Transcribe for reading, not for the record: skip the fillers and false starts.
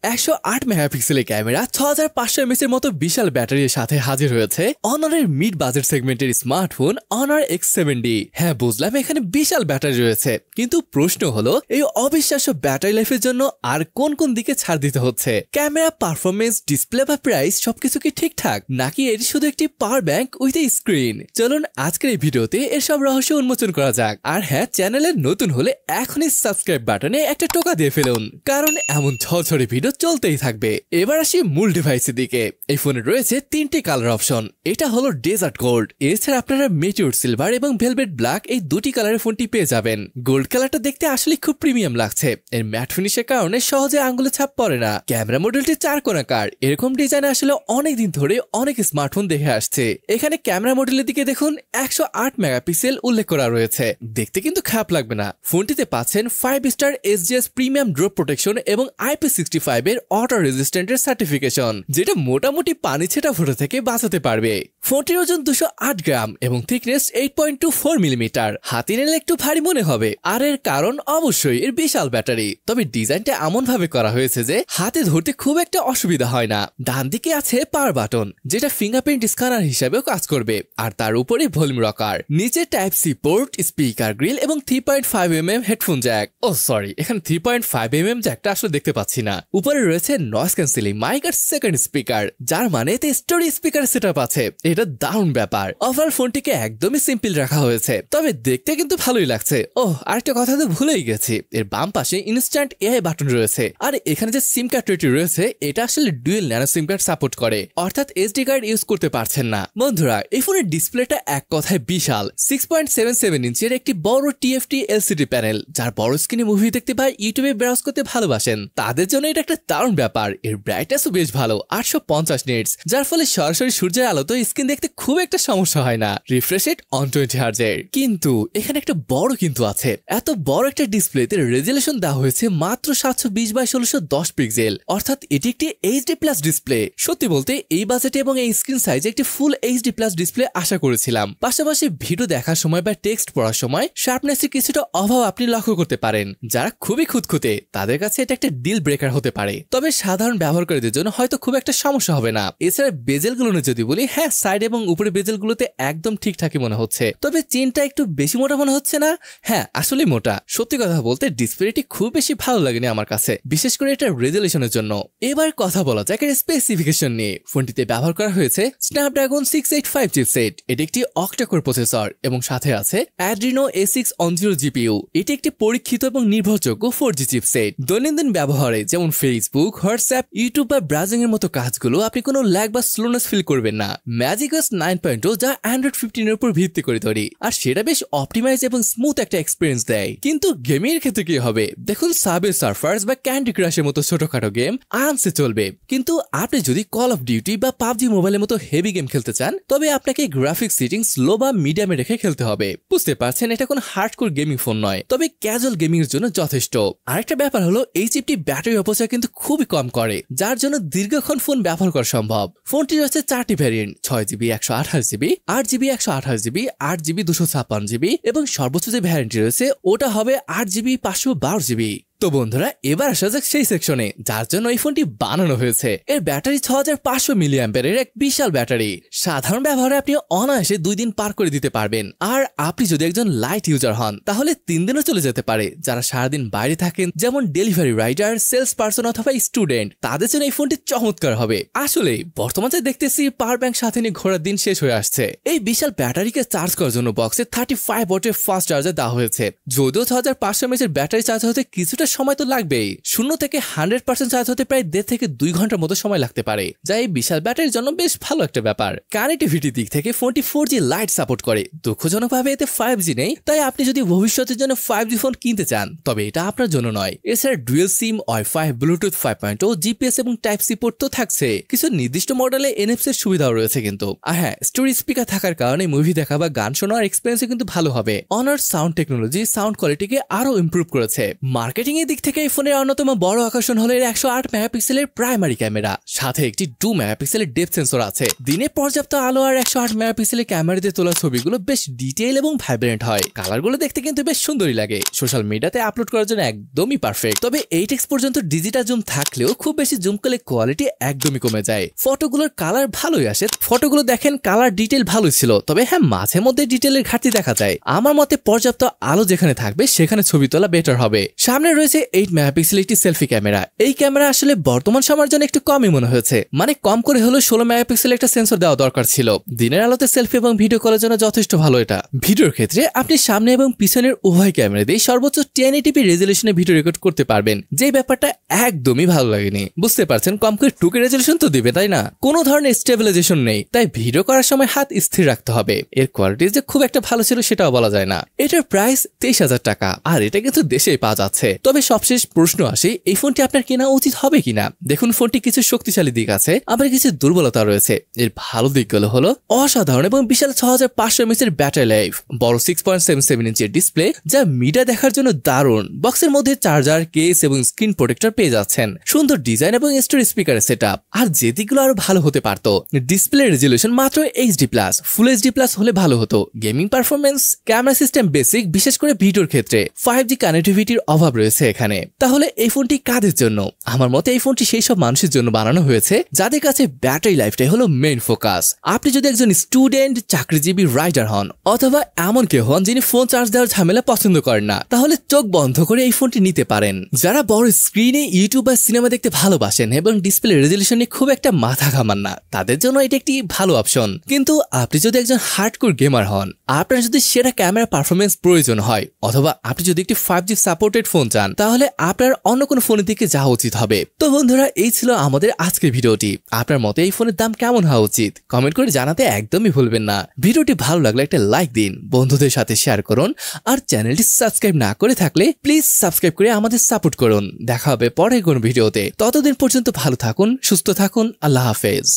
108 মেগাপিক্সেলের camera 6500 mAh এর মতো বিশাল ব্যাটারির সাথে হাজির হয়েছে অনারের মিড বাজেট সেগমেন্টের স্মার্টফোন অনার X7D। হ্যাঁ বুঝলাম এখানে বিশাল ব্যাটারি রয়েছে, কিন্তু প্রশ্ন হলো এই অবিশ্বাস্য ব্যাটারি লাইফের জন্য আর কোন কোন দিকে ছাড় দিতে হচ্ছে? ক্যামেরা, পারফরমেন্স, ডিসপ্লে বা প্রাইস সবকিছু কি ঠিকঠাক, নাকি এটি শুধু একটি power bank with a screen? চলুন আজকের এই ভিডিওতে এর সব রহস্য উন্মোচন করা যাক। আর হ্যাঁ, চ্যানেলে নতুন হলে এখনই সাবস্ক্রাইব বাটনে একটা টোকা দিয়ে ফেলুন, কারণ এমন ঝরঝরে ভিডিও চলতেই থাকবে। এবার আসি মূল ডিভাইসের দিকে। এই ফোনে রয়েছে তিনটি কালার অপশন। এটা হলো ডেজার্ট গোল্ড, এছাড়া আপনারা মেটিওর সিলভার এবং ভেলভেট ব্ল্যাক এই দুটি কালারের ফোনটি পেয়ে যাবেন। গোল্ড কালারটা দেখতে আসলে খুব প্রিমিয়াম লাগছে, এর ম্যাট ফিনিশের কারণে সহজে আঙ্গুলে ছাপ পড়ে না। ক্যামেরা মডেলটি 4 কোণাকার, এরকম ডিজাইন আসলে অনেকদিন ধরে অনেক স্মার্টফোন দেখে আসছে। এখানে ক্যামেরা মডেলের দিকে দেখুন 108 মেগাপিক্সেল উল্লেখ করা রয়েছে, দেখতে কিন্তু খারাপ লাগবে না। ফোনটিতে পাচ্ছেন 5 star SGS premium drop protection এবং IP65 এর ওয়াটার রেজিস্ট্যান্টের সার্টিফিকেশন, যেটা মোটামুটি পানি ছেটা ফোটা থেকে বাঁচাতে পারবে। ফোনটির ওজন 208 গ্রাম এবং থিকনেস 8.24 মিলিমিটার। হাতে নিলে একটু ভারী মনে হবে, আর এর কারণ অবশ্যই এর বিশাল ব্যাটারি। তবে ডিজাইনটা এমন ভাবে করা হয়েছে যে হাতে ধরতে খুব একটা অসুবিধা হয় না। ডান দিকে আছে পাওয়ার বাটন, যেটা ফিঙ্গারপ্রিন্ট স্ক্যানার হিসেবেও কাজ করবে, আর তার উপরে ভলিউম রকার। নিচে type C port, speaker grille এবং 3.5mm হেডফোন জ্যাক। ও সরি, এখানে 3.5mm জ্যাকটা আসলে দেখতে পাচ্ছি না। উপরে রয়েছে নয়েজ ক্যান্সেলিং মাইক আর সেকেন্ড স্পিকার, যার মানে এতে স্টোরি স্পিকার সেটআপ আছে। এটা দারুণ ব্যাপার। ওভারঅল ফোনটিকে একদমই সিম্পল রাখা হয়েছে, তবে দেখতে কিন্তু ভালোই লাগছে। আরেকটা কথা তো ভুলেই গেছি, এর বাম পাশে ইনস্ট্যান্ট এআই বাটন রয়েছে। আর এখানে যে সিম কার্ডটি রয়েছে এটা আসলে ডুয়েল ন্যানো সিম কার্ড সাপোর্ট করে, অর্থাৎ SD কার্ড ইউজ করতে পারছেন না। বন্ধুরা, এই ফোনের ডিসপ্লেটা এক কথায় বিশাল। 6.77 ইঞ্চের একটি বড় TFT LCD প্যানেল, যার বড় স্ক্রিনে মুভি দেখতে বা ইউটিউবে ব্রাউজ করতে ভালোবাসেন তাদের জন্য এটা একটা দারুণ ব্যাপার। এর ব্রাইটনেসও বেশ ভালো, 850 নিটস, যার ফলে সরাসরি সূর্যের আলোতে স্ক্রিন দেখতে খুব একটা সমস্যা হয় না। Refresh rate 120 হার্জের। কিন্তু এখানে একটা বড় কিন্তু আছে, এত বড় একটা ডিসপ্লেতে রেজুলেশন দেওয়া হয়েছে মাত্র 720x1610 পিক্সেল, অর্থাৎ এটি একটি HD+ ডিসপ্লে। সত্যি বলতে এই বাজেটে এবং এই স্ক্রিন সাইজে একটি ফুল HD+ ডিসপ্লে আশা করেছিলাম। পাশাপাশি ভিডিও দেখার সময় বা টেক্সট পড়ার সময় শার্পনেসের কিছুটা অভাব আপনি লক্ষ্য করতে পারেন। যারা খুবই খুঁতখুঁতে তাদের কাছে এটা একটা ডিল ব্রেকার হতে পারে, তবে সাধারণ ব্যবহারকারীদের জন্য হয়তো খুব একটা সমস্যা হবে না। এছাড়া বেজেলগুলো যদি বলি, হ্যাঁ সাইড এবং উপরে বেজেলগুলোতে একদম ঠিকঠাকই মনে হচ্ছে, তবে চেনটা একটু বেশি মোটা মনে হচ্ছে না? হ্যাঁ আসলে মোটা। সত্যি কথা বলতে ডিসপ্লেটি খুব বেশি ভালো লাগেনি আমার কাছে, বিশেষ করে এটা রেজুলেশনের জন্য। এবার কথা বলা যাক এর স্পেসিফিকেশন নিয়ে। ফোনটিতে ব্যবহার করা হয়েছে স্ন্যাপড্রাগন 685 চিপসেট, এটি একটি অক্টা-কোর প্রসেসর এবং সাথে আছে অ্যাড্রিনো A610 GPU। এটি একটি পরীক্ষিত এবং নির্ভরযোগ্য 4G চিপসেট। দৈনন্দিন ব্যবহারে যেমন ফেসবুক, হোয়াটসঅ্যাপ, ইউটিউব বা ব্রাউজিং এর মতো কাজগুলো আপনি কোনো ল্যাগ বা স্লোনেস ফিল করবেন না। ম্যাজিকস 9.0 যা অ্যান্ড্রয়েড 15 এর উপর ভিত্তি করে তৈরি, আর সেটা বেশ অপটিমাইজ এবং স্মুথ একটা এক্সপিরিয়েন্স দেয়। কিন্তু গেমিং এর ক্ষেত্রে কি হবে? দেখুন সাবওয়ে সার্ফার্স বা ক্যান্ডি ক্রাশের মতো ছোটখাটো গেম আরামসে চলবে, কিন্তু আপনি যদি কল অফ ডিউটি বা পাবজি মোবাইলের মতো হেভি গেম খেলতে চান, তবে আপনাকে গ্রাফিক্স সেটিংস লো বা মিডিয়ামে রেখে খেলতে হবে। বুঝতে পারছেন এটা কোনো হার্ডকোর গেমিং ফোন নয়, তবে ক্যাজুয়াল গেমিং এর জন্য যথেষ্ট। আরেকটা ব্যাপার হলো এই চিপটি ব্যাটারি অপচয় কিন্তু খুবই কম করে, যার জন্য দীর্ঘক্ষণ ফোন ব্যবহার করা সম্ভব। ফোনটি রয়েছে 4টি variant, 6GB 128GB, 8GB 128GB, 8GB 256GB এবং সর্বোচ্চ যে ভ্যারিয়েন্টটি রয়েছে ওটা হবে 8GB 512GB। তো বন্ধুরা, এবার আসা যাক সেই সেকশনে যার জন্য এই ফোনটি বানানো হয়েছে। এর ব্যাটারি 6500 মিলিঅ্যাম্পিয়ারের এক বিশাল ব্যাটারি। সাধারণ ব্যবহারে আপনি অনায়াসে 2 দিন পার করে দিতে পারবেন, আর আপনি যদি একজন লাইট ইউজার হন তাহলে 3 দিনও চলে যেতে পারে। যারা সারাদিন বাইরে থাকেন, যেমন ডেলিভারি রাইডার, সেলস পার্সন অথবা স্টুডেন্ট, তাদের জন্য এই ফোনটি চমৎকার হবে। আসলে বর্তমানে দেখতেছি পাওয়ার ব্যাংক সাথে নিয়ে ঘোরার দিন শেষ হয়ে আসছে। এই বিশাল ব্যাটারিকে চার্জ করার জন্য বক্সে 35 ওয়াটের ফাস্ট চার্জার দেওয়া হয়েছে। যদিও 6500 mAh এর ব্যাটারি চার্জ হতে কিছুটা সময় তো লাগবেই। 0 থেকে 100% চার্জ হতে প্রায় 1.5 থেকে 2 ঘন্টার মতো সময় লাগতে পারে, যা এই বিশাল ব্যাটারির জন্য বেশ ভালো একটা ব্যাপার। কানেক্টিভিটির দিক থেকে ফোনটি 4G লাইট সাপোর্ট করে। দুঃখজনকভাবে এতে 5G নেই, তাই আপনি যদি ভবিষ্যতের জন্য 5G ফোন কিনতে চান তবে এটা আপনার জন্য নয়। এছাড়া ডুয়েল সিম, ওয়াইফাই, ব্লুটুথ 5.0, GPS এবং টাইপ সি পোর্ট তো থাকছে। কিছু নির্দিষ্ট মডেলে NFC এর সুবিধাও রয়েছে কিন্তু। আর হ্যাঁ, স্টোরি স্পিকার থাকার কারণে মুভি দেখা বা গান শোনার এক্সপেরিয়েন্স কিন্তু ভালো হবে। অনার সাউন্ড টেকনোলজি সাউন্ড কোয়ালিটিকে আরো ইমপ্রুভ করেছে। মার্কেটিং এর দিক থেকে এই ফোনের অন্যতম বড় আকর্ষণ হলো এর 108 মেগাপিক্সেলের প্রাইমারি ক্যামেরা, সাথে একটি 2 মেগাপিক্সেলের ডেপথ সেন্সর আছে। দিনে পর্যাপ্ত আলো আর 108 মেগাপিক্সেলের ক্যামেরা দিয়ে তোলা ছবিগুলো বেশ ডিটেইল এবং ভাইব্রেন্ট হয়। কালারগুলো দেখতে কিন্তু বেশ সুন্দরই লাগে, সোশ্যাল মিডিয়াতে আপলোড করার জন্য একদমই পারফেক্ট। তবে 8x পর্যন্ত ডিজিটাল জুম থাকলেও খুব বেশি জুম করলে কোয়ালিটি একদমই কমে যায়। ফটোগুলোর কালার ভালোই আসে, ফটোগুলো দেখেন কালার ডিটেইল ভালোই ছিল, তবে হ্যাঁ মাঝে মধ্যে ডিটেইলের ঘাটতি দেখা যায়। আমার মতে পর্যাপ্ত আলো যেখানে থাকবে সেখানে ছবি তোলা বেটার হবে। সামনে রয়েছে 8 মেগাপিক্সেলের একটি সেলফি ক্যামেরা। এই ক্যামেরা আসলে বর্তমান সময়ের জন্য একটু কমই মনে হয়েছে, মানে কম করে হলেও 16 মেগাপিক্সেলের একটা সেন্সর দেওয়া দরকার ছিল। দিনের আলোতে সেলফি এবং ভিডিও করার জন্য যথেষ্ট ভালো এটা। ভিডিওর ক্ষেত্রে আপনি সামনে এবং পিছনের উভয় ক্যামেরা দিয়ে সর্বোচ্চ 1080p রেজলিউশনে ভিডিও রেকর্ড করতে পারবেন, যে ব্যাপারটা একদমই ভালো লাগেনি। বুঝতে পারছেন, কম করে 2K রেজলিউশন তো দিবে তাই না? কোনো ধরনের স্টেবিলাইজেশন নেই, তাই ভিডিও করার সময় হাত স্থির রাখতে হবে। এর কোয়ালিটি যে খুব একটা ভালো ছিল সেটাও বলা যায় না। এটার প্রাইস 23,000 টাকা, আর এটা কিন্তু দেশেই পাওয়া যাচ্ছে। তবে সবশেষ প্রশ্ন আসে, এই ফোনটি আপনার কেনা উচিত হবে কিনা? দেখুন, ফোনটি কিছু শক্তিশালী দিক আছে, আবার কিছু দুর্বলতা রয়েছে। এর ভালো দিকগুলো হলো অসাধারণ এবং বিশাল 6500 mAh এর ব্যাটারি লাইফ, বড় 6.77 ইঞ্চের ডিসপ্লে যা মিডিয়া দেখার জন্য দারুণ। বক্সের মধ্যে চার্জার, কেস এবং স্ক্রিন প্রোটেক্টর পেয়ে যাচ্ছেন। সুন্দর ডিজাইন এবং স্টোরেজ স্পিকারের সেটআপ। আর যে দিকগুলো আরো ভালো হতে পারত, ডিসপ্লে রেজলিউশন মাত্র HD+, ফুল HD+ হলে ভালো হতো। Gaming performance, camera system basic, বিশেষ করে ভিডিওর ক্ষেত্রে 5G কানেক্টিভিটির অভাব রয়েছে এখানে। তাহলে এই ফোনটি কাদের জন্য? আমার মতে এই ফোনটি সেই সব মানুষের জন্য বানানো হয়েছে যাদের কাছে ব্যাটারি লাইফটাই হলো মেইন ফোকাস। আপনি যদি একজন স্টুডেন্ট, চাকরিজীবী, রাইডার হন, অথবা এমন কেউ হন যিনি ফোন চার্জ দেওয়ার ঝামেলা পছন্দ করেন না, তাহলে চোখ বন্ধ করে এই ফোনটি নিতে পারেন। যারা বড় স্ক্রিনে ইউটিউব বা সিনেমা দেখতে ভালোবাসেন এবং ডিসপ্লে রেজলিউশনে খুব একটা মাথা ঘামান না, তাদের জন্য এটা একটি ভালো অপশন। কিন্তু আপনি যদি একজন হার্ডকোর গেমার হন, আপনার যদি সেরা ক্যামেরা পারফরমেন্স প্রয়োজন হয়, অথবা আপনি যদি একটি 5G সাপোর্টেড ফোন চান, তাহলে আপনার অন্য কোনো ফোনের দিকে যাওয়া উচিত হবে। তো বন্ধুরা, এই ছিল আমাদের আজকের ভিডিওটি। আপনার মতে এই ফোনের দাম কেমন হওয়া উচিত কমেন্ট করে জানাতে একদমই ভুলবেন না। ভিডিওটি ভালো লাগলে একটা লাইক দিন, বন্ধুদের সাথে শেয়ার করুন, আর চ্যানেলটি সাবস্ক্রাইব না করে থাকলে প্লিজ সাবস্ক্রাইব করে আমাদের সাপোর্ট করুন। দেখা হবে পরের কোনো ভিডিওতে। ততদিন পর্যন্ত ভালো থাকুন, সুস্থ থাকুন। আল্লাহ হাফেজ।